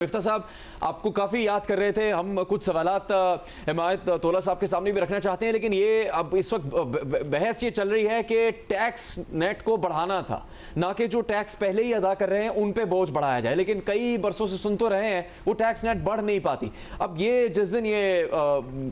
मिफ्ता साहब, आपको काफ़ी याद कर रहे थे। हम कुछ सवालात हिमायत तोला साहब के सामने भी रखना चाहते हैं, लेकिन ये अब इस वक्त बहस ये चल रही है कि टैक्स नेट को बढ़ाना था, ना कि जो टैक्स पहले ही अदा कर रहे हैं उन पे बोझ बढ़ाया जाए। लेकिन कई बरसों से सुन तो रहे हैं वो टैक्स नेट बढ़ नहीं पाती। अब ये जिस दिन ये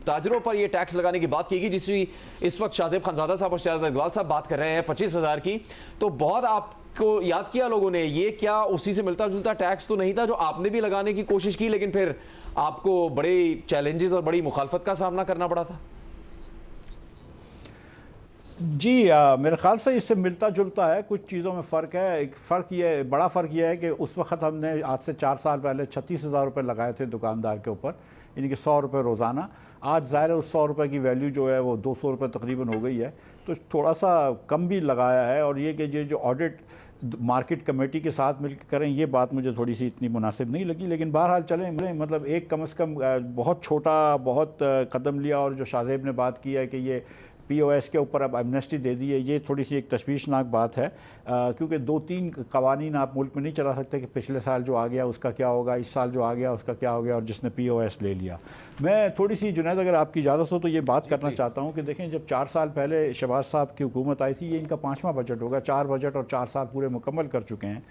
ताजरों पर ये टैक्स लगाने की बात की गई, जिसकी इस वक्त शाहजेब खानजादा साहब और शहजाद इकबाल साहब बात कर रहे हैं 25,000 की, तो बहुत आपको याद किया लोगों ने, ये क्या उसी से मिलता जुलता टैक्स तो नहीं था जो आपने भी लगाने की कोशिश की, लेकिन फिर आपको बड़े चैलेंजेस और बड़ी मुखालफत का सामना करना पड़ा था? जी, मेरे ख्याल से इससे मिलता जुलता है। कुछ चीज़ों में फ़र्क है। एक फ़र्क ये, बड़ा फ़र्क ये है कि उस वक्त हमने आज से 4 साल पहले 36,000 रुपये लगाए थे दुकानदार के ऊपर, यानी कि 100 रुपये रोज़ाना। आज ज़ाहिर है उस 100 रुपये की वैल्यू जो है वो 200 रुपये तकरीबन हो गई है, तो थोड़ा सा कम भी लगाया है। और ये कि ये जो ऑडिट मार्केट कमेटी के साथ मिलकर करें, ये बात मुझे थोड़ी सी इतनी मुनासिब नहीं लगी। लेकिन बहरहाल चलें, मतलब एक कम से कम बहुत छोटा बहुत कदम लिया। और जो शाहजेब ने बात की है कि ये POS के ऊपर अब एमनेस्टी दे दी है, ये थोड़ी सी एक तशवीशनाक बात है, क्योंकि 2-3 कवानीन आप मुल्क में नहीं चला सकते कि पिछले साल जो आ गया उसका क्या होगा, इस साल जो आ गया उसका क्या हो गया, और जिसने POS ले लिया। मैं थोड़ी सी जुनैद, अगर आपकी इजाज़त हो तो ये बात करना चाहता हूँ कि देखें, जब 4 साल पहले शहबाज साहब की हुकूमत आई थी, ये इनका 5वां बजट होगा। 4 बजट और 4 साल पूरे मुकम्मल कर चुके हैं।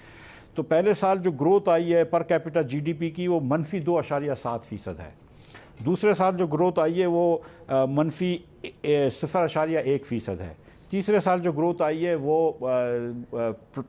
तो पहले साल जो ग्रोथ आई है पर कैपिटा GDP की, वो मनफी 2.7% है। दूसरे साल जो ग्रोथ आई है वो मनफी 0.1% है। तीसरे साल जो ग्रोथ आई है वो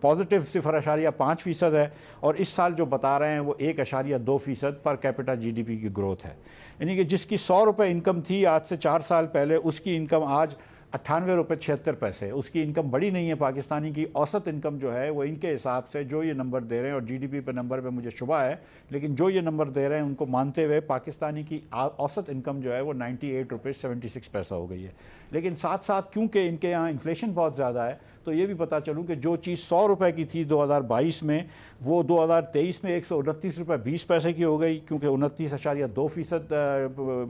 पॉजिटिव 0.5% है। और इस साल जो बता रहे हैं वो 1.2% पर कैपिटा GDP की ग्रोथ है। यानी कि जिसकी 100 रुपये इनकम थी आज से 4 साल पहले, उसकी इनकम आज 98 रुपये 76 पैसे। उसकी इनकम बड़ी नहीं है। पाकिस्तानी की औसत इनकम जो है वो इनके हिसाब से जो ये नंबर दे रहे हैं, और GDP पे नंबर पे मुझे शुबा है, लेकिन जो ये नंबर दे रहे हैं उनको मानते हुए पाकिस्तानी की औसत इनकम जो है वो 98 रुपये 76 पैसा हो गई है। लेकिन साथ साथ क्योंकि इनके यहाँ इन्फ्लेशन बहुत ज़्यादा है, तो ये भी पता चलूँ कि जो चीज़ 100 रुपये की थी 2022 में, वो 2023 में 129 रुपये 20 पैसे की हो गई, क्योंकि 29.2%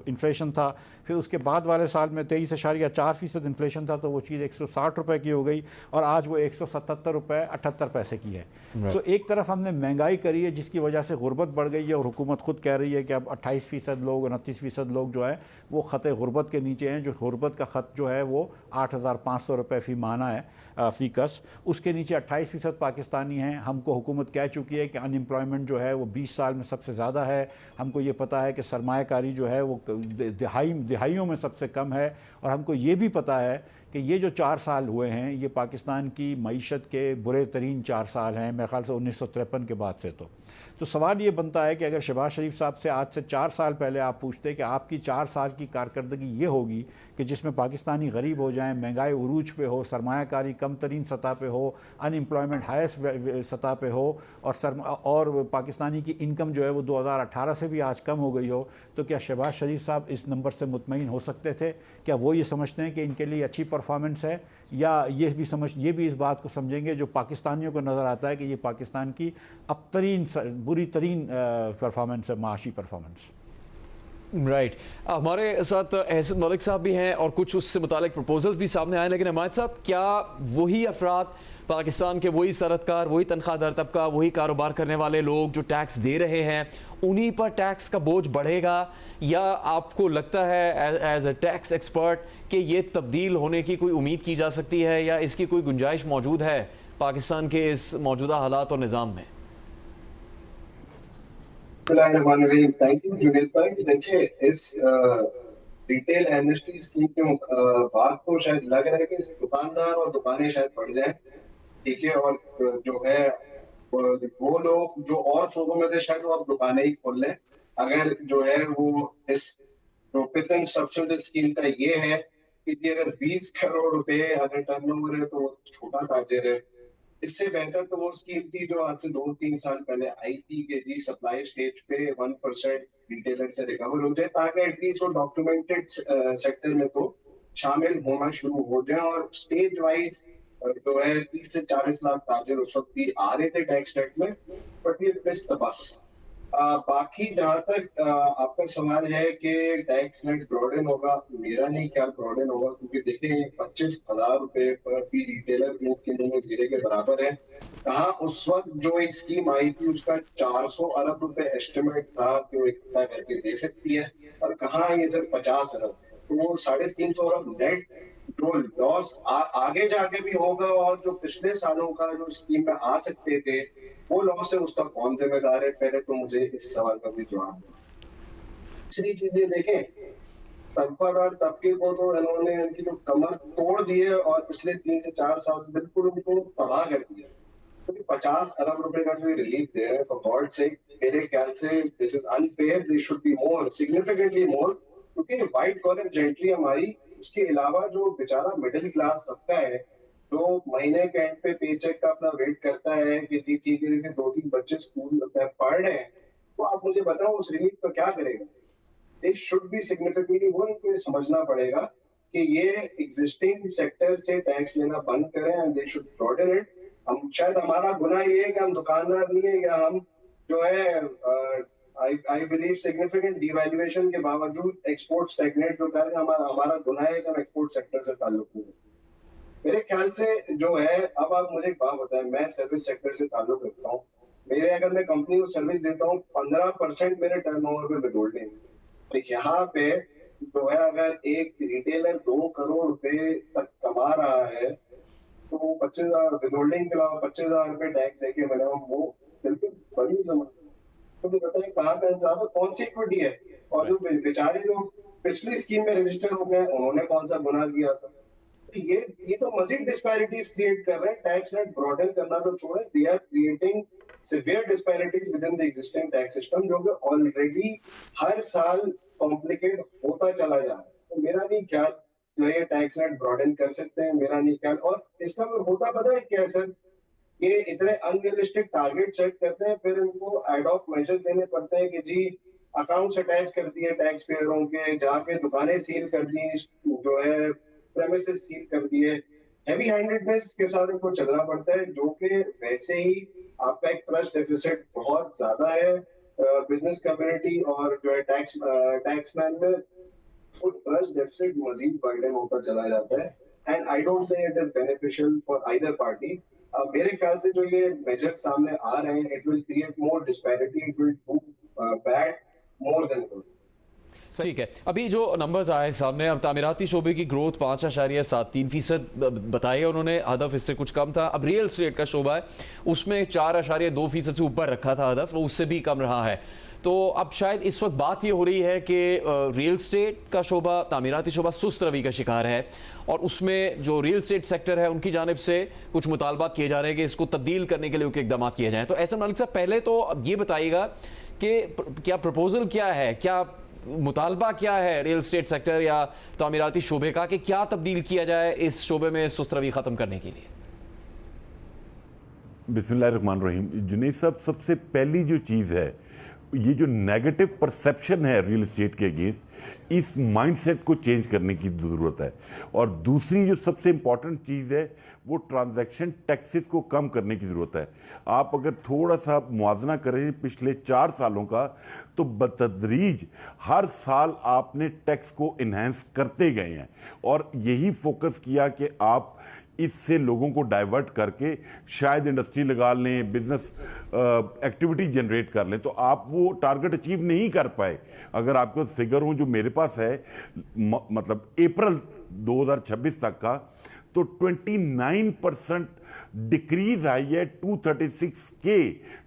इन्फ्लेशन था। फिर उसके बाद वाले साल में 23.4% इन्फ्लेशन था, तो वो चीज़ 160 रुपये की हो गई, और आज वो 177 रुपये 78 पैसे की है। तो एक तरफ हमने महंगाई करी है जिसकी वजह से गुर्बत बढ़ गई है, और हुकूमत खुद कह रही है कि अब 28% लोग, 29% लोग जो है वो ख़त गुर्बत के नीचे हैं। जो गुर्बत का ख़त जो है वो 8,500 रुपये फ़ी माना है, फ़ीकस। उसके नीचे 28% पाकिस्तानी हैं। हमको हुकूमत कह चुकी है कि अनएम्प्लॉयमेंट जो है वो 20 साल में सबसे ज़्यादा है। हमको ये पता है कि सरमायाकारी जो है वो दिहाइयों में सबसे कम है। और हमको ये भी पता है कि ये जो 4 साल हुए हैं, ये पाकिस्तान की मईशत के बुरे तरीन 4 साल हैं, मेरे ख्याल से 1953 के बाद से। तो सवाल ये बनता है कि अगर शहबाज शरीफ साहब से आज से 4 साल पहले आप पूछते कि आपकी 4 साल की कारकर्दगी ये होगी कि जिसमें पाकिस्तानी गरीब हो जाएं, महंगाई उरूज पे हो, सरमायाकारी कम तरीन सतह पे हो, अनएम्प्लॉयमेंट हाईएस्ट सतह पे हो, और पाकिस्तानी की इनकम जो है वो 2018 से भी आज कम हो गई हो, तो क्या शहबाज शरीफ साहब इस नंबर से मुतमईन हो सकते थे? क्या वो ये समझते हैं कि इनके लिए अच्छी परफॉर्मेंस है, या ये भी इस बात को समझेंगे जो पाकिस्तानियों को नज़र आता है कि ये पाकिस्तान की अब तरीन बुरी तरीन परफॉर्मेंस है, माशी परफॉर्मेंस? राइट हमारे साथ एहसन मलिक साहब भी हैं और कुछ उससे मुतालिक प्रपोजल्स भी सामने आए। लेकिन हिमायत साहब, क्या वही अफराद, पाकिस्तान के वही सरहदकार, वही तनख्वाहदार तबका, वही कारोबार करने वाले लोग जो टैक्स दे रहे हैं, उन्हीं पर टैक्स का बोझ बढ़ेगा? या आपको लगता है एज ए टैक्स एक्सपर्ट कि ये तब्दील होने की कोई उम्मीद की जा सकती है, या इसकी कोई गुंजाइश मौजूद है पाकिस्तान के इस मौजूदा हालात और निज़ाम में? थैंक यू जुनेद भाई। देखिए, इस रिटेल एमनेस्टी स्कीम के बात तो शायद लग रहा है कि दुकानदार और दुकानें शायद बढ़ जाएं, ठीक है। और जो है वो लोग जो और शोरों में थे शायद वो अब दुकानें ही खोल लें। अगर जो है वो इस जो पिट एंड सब्सिडी स्कीम का ये है कि अगर 20 करोड़ रुपए अगर टर्नओवर है तो वो छोटा ताजिर है। इससे बेहतर तो वो स्कीम थी जो आज से 2-3 साल पहले आई थी कि जी सप्लाई स्टेज पे 1% रिटेलर से रिकवर हो जाए, ताकि एटलीस्ट वो डॉक्यूमेंटेड सेक्टर में तो शामिल होना शुरू हो जाए। और स्टेज वाइज जो है 30 से 40 लाख ताजिर उस वक्त भी आ रहे थे टैक्स नेट में, बट ये मिस द बस। बाकी जहां तक आपका सवाल है कि टैक्स नेट ब्रॉडन होगा, मेरा नहीं ख्याल ब्रॉडन होगा, क्योंकि देखें 25,000 रुपए पर फी रिटेलर ऊँट के मुंह में जीरे के बराबर है। कहाँ उस वक्त जो एक स्कीम आई थी उसका 400 अरब रुपए एस्टिमेट था कि वो इकट्ठा करके दे सकती है, और कहाँ ये सिर्फ 50 अरब। तो वो 350 अरब नेट जो लॉस आगे जाके भी होगा, और जो पिछले सालों का जो स्कीम में आ सकते थे वो लॉस है, उसका कौन जिम्मेदार है? पहले तो मुझे इस सवाल का भी जवाब दो। दूसरी चीजें देखें, तनख्वाहदार तबके को तो इन्होंने उनकी जो कमर तोड़ दी है, और पिछले 3 से 4 साल बिल्कुल उनको तबाह कर दिया। क्योंकि 50 अरब रुपए का जो रिलीफ दे रहे हैं, फॉर गॉड सेक, मेरे ख्याल से this is unfair, this should be more, significantly more. क्योंकि व्हाइट कॉलर जेंट्री हमारी, उसके अलावा जो बेचारा मिडिल क्लास तबका है जो महीने के एंड पे पे चेक का अपना वेट करता है कि जी ठीक है, 2-3 बच्चे स्कूल में पढ़ रहे हैं, तो आप मुझे बताओ उस रिलीफ का क्या करेगा? दिस शुड बी सिग्निफिकेंटली मोर। इनको ये समझना पड़ेगा कि ये एग्जिस्टिंग सेक्टर से टैक्स लेना बंद करें, and they should broaden it. हम शायद, हमारा गुनाह ये है कि हम दुकानदार नहीं है, या हम जो है आई बिलीव सिग्निफिकेंट डिवैल्यूएशन के बावजूद एक्सपोर्ट स्टैग्नेट जो कर रहे हैं, हमारा गुनाह है कि हम एक्सपोर्ट सेक्टर से ताल्लुक नहीं है। मेरे ख्याल से जो है, अब आप मुझे एक बात बताएं, मैं सर्विस सेक्टर से ताल्लुक रखता हूँ, मेरे अगर मैं कंपनी को सर्विस देता हूँ 15% मेरे टर्नओवर पे विद होल्डिंग। तो यहाँ पे जो है, अगर एक रिटेलर 2 करोड़ रुपए तक कमा रहा है, तो वो 25,000 विद होल्डिंग के अलावा 25,000 रुपए टैक्स है कि मैंने वो बिल्कुल बड़ी समझ। तो मुझे बताइए कहाँ का इंसाफ है, कौन सी इक्विटी है? और जो बेचारे जो पिछली स्कीम में रजिस्टर हो गए, उन्होंने कौन सा गुनाह किया था? ये तो मजीद डिस्पैरिटीज क्रिएट कर रहे हैं। टैक्स नेट ब्रॉडन करना तो छोड़े, they are creating severe disparities within the existing tax system, जो कि ऑलरेडी हर साल कॉम्प्लिकेट होता चला जा रहा है। तो मेरा नहीं ख्याल जो ये टैक्स नेट ब्रॉडन कर सकते हैं, मेरा नहीं ख्याल। और इसका होता पता है क्या सर, ये इतने अनरियलिस्टिक टारगेट सेट करते हैं, फिर इनको एडॉक मेजर्स लेने पड़ते हैं कि जी अकाउंट्स अटैच कर दिए टैक्स पेयरों के, जाके दुकानें सील कर दी, जो है प्रेमिसेस सील कर दिए। हैवी हैंडेडनेस के साथ इनको चलना पड़ता है, जो कि वैसे ही आपका एक ट्रस्ट डेफिसिट बहुत ज्यादा है बिजनेस कम्युनिटी और जो है टैक्समैन में, वो ट्रस्ट डेफिसिट मजीद बर्डन होता चला जाता है। And I don't think it is beneficial for either party. मेरे ख्याल से जो ये मेजर सामने आ रहे हैं, it will create more disparity, it will do bad more than good. ठीक है, अभी जो नंबर्स आए सामने, अब तामीराती शोबे की ग्रोथ 5.73% बताई है उन्होंने, हदफ इससे कुछ कम था। अब रियल एस्टेट का शोबा है, उसमें 4.2% से ऊपर रखा था हदफ, वो उससे भी कम रहा है। तो अब शायद इस वक्त बात ये हो रही है कि रियल एस्टेट का शोबा, तामीराती शोबा सुस्त रवि का शिकार है, और उसमें जो रियल एस्टेट सेक्टर है उनकी जानिब से कुछ मुतालबात किए जा रहे हैं कि इसको तब्दील करने के लिए इकदाम किए जाएँ। तो एहसन मलिक साहब, पहले तो अब ये बताइएगा कि क्या प्रपोजल क्या है, क्या मुतालबा क्या है रियल एस्टेट सेक्टर या तामीराती शोबे का, कि क्या तब्दील किया जाए इस शोबे में सुस्त रवि ख़त्म करने के लिए? बिस्मिल्लाहिर्रहमानिर्रहीम। जुनैद साहब, सबसे पहली जो चीज़ है, ये जो नेगेटिव परसेप्शन है रियल एस्टेट के अगेंस्ट, इस माइंडसेट को चेंज करने की ज़रूरत है। और दूसरी जो सबसे इम्पॉर्टेंट चीज़ है, वो ट्रांजैक्शन टैक्सेस को कम करने की ज़रूरत है। आप अगर थोड़ा सा मुआवजा करें पिछले 4 सालों का, तो बतदरीज हर साल आपने टैक्स को इन्हेंस करते गए हैं, और यही फोकस किया कि आप इससे लोगों को डाइवर्ट करके शायद इंडस्ट्री लगा लें, बिजनेस एक्टिविटी जनरेट कर लें, तो आप वो टारगेट अचीव नहीं कर पाए। अगर आपके पास फिगर हो जो मेरे पास है, मतलब अप्रैल 2026 तक का, तो 29% डिक्रीज आई है 236K,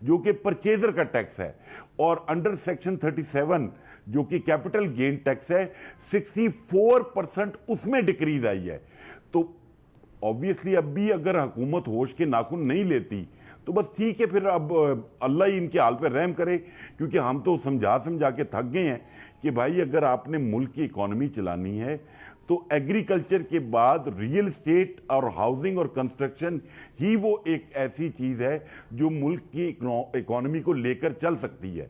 जो कि परचेजर का टैक्स है, और अंडर सेक्शन 37 जो कि कैपिटल गेन टैक्स है, 64% उसमें डिक्रीज आई है। तो ऑब्वियसली अब भी अगर हुकूमत होश के नाखून नहीं लेती तो बस ठीक है, फिर अब अल्लाह ही इनके हाल पर रहम करे, क्योंकि हम तो समझा के थक गए हैं कि भाई अगर आपने मुल्क की इकॉनमी चलानी है तो एग्रीकल्चर के बाद रियल एस्टेट और हाउसिंग और कंस्ट्रक्शन ही वो एक ऐसी चीज़ है जो मुल्क की इकॉनमी को लेकर चल सकती है।